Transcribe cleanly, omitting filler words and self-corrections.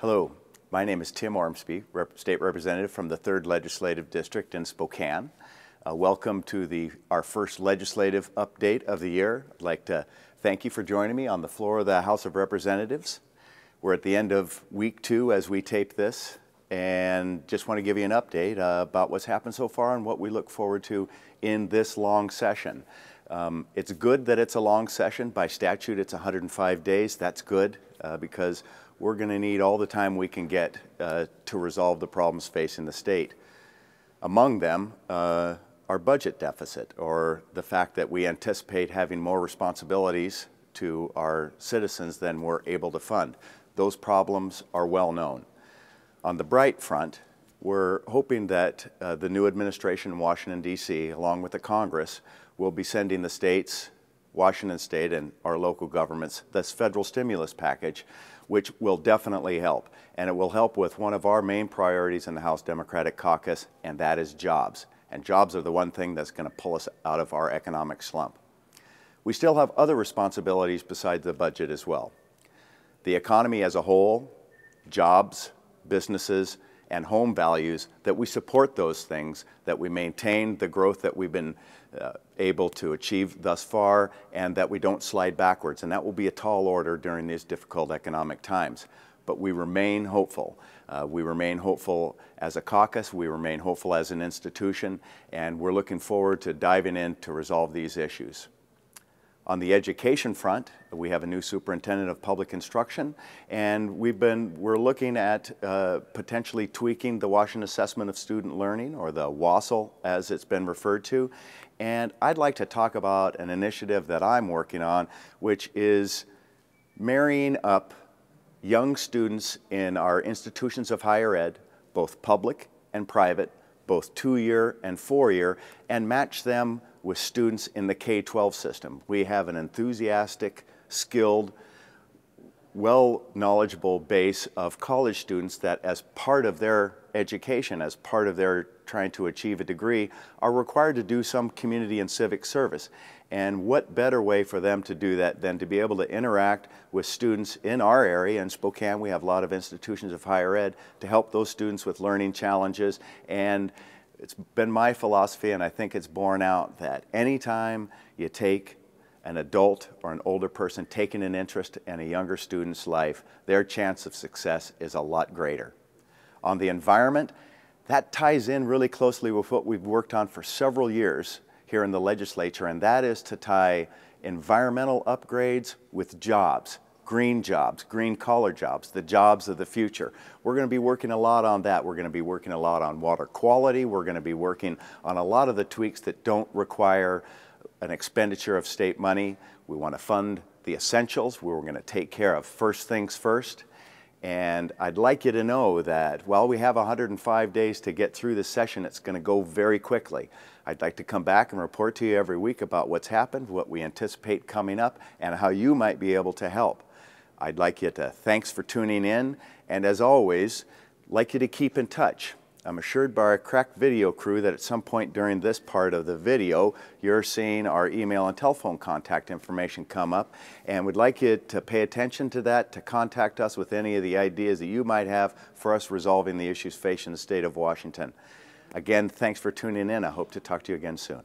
Hello, my name is Tim Ormsby, State Representative from the 3rd Legislative District in Spokane. Welcome to our first legislative update of the year. I'd like to thank you for joining me on the floor of the House of Representatives. We're at the end of week 2 as we tape this, and just want to give you an update about what's happened so far and what we look forward to in this long session. It's good that it's a long session. By statute, it's 105 days. That's good because we're going to need all the time we can get to resolve the problems facing the state. Among them, our budget deficit, or the fact that we anticipate having more responsibilities to our citizens than we're able to fund. Those problems are well known. On the bright front, we're hoping that the new administration in Washington, D.C., along with the Congress, will be sending the states, Washington State and our local governments, this federal stimulus package, which will definitely help. And it will help with one of our main priorities in the House Democratic Caucus, and that is jobs. And jobs are the one thing that's going to pull us out of our economic slump. We still have other responsibilities besides the budget as well. The economy as a whole, jobs, businesses, and home values, that we support those things, that we maintain the growth that we've been able to achieve thus far, and that we don't slide backwards. And that will be a tall order during these difficult economic times. But we remain hopeful. We remain hopeful as a caucus, we remain hopeful as an institution, and we're looking forward to diving in to resolve these issues. On the education front, we have a new superintendent of public instruction, and we're looking at potentially tweaking the Washington Assessment of Student Learning, or the WASL as it's been referred to. And I'd like to talk about an initiative that I'm working on, which is marrying up young students in our institutions of higher ed, both public and private, both 2-year and 4-year, and match them with students in the K-12 system. We have an enthusiastic, skilled, well-knowledgeable base of college students that, as part of their education, as part of their trying to achieve a degree, are required to do some community and civic service. And what better way for them to do that than to be able to interact with students in our area. In Spokane, we have a lot of institutions of higher ed to help those students with learning challenges. And it's been my philosophy, and I think it's borne out, that anytime you take an adult or an older person taking an interest in a younger student's life, their chance of success is a lot greater. On the environment, that ties in really closely with what we've worked on for several years here in the legislature, and that is to tie environmental upgrades with jobs, green collar jobs, the jobs of the future. We're going to be working a lot on that. We're going to be working a lot on water quality. We're going to be working on a lot of the tweaks that don't require an expenditure of state money. We want to fund the essentials. We're going to take care of first things first. And I'd like you to know that while we have 105 days to get through this session, it's going to go very quickly. I'd like to come back and report to you every week about what's happened, what we anticipate coming up, and how you might be able to help. I'd like you to thanks for tuning in, and as always, I'd like you to keep in touch. I'm assured by our crack video crew that at some point during this part of the video, you're seeing our email and telephone contact information come up, and we'd like you to pay attention to that, to contact us with any of the ideas that you might have for us resolving the issues facing the state of Washington. Again, thanks for tuning in. I hope to talk to you again soon.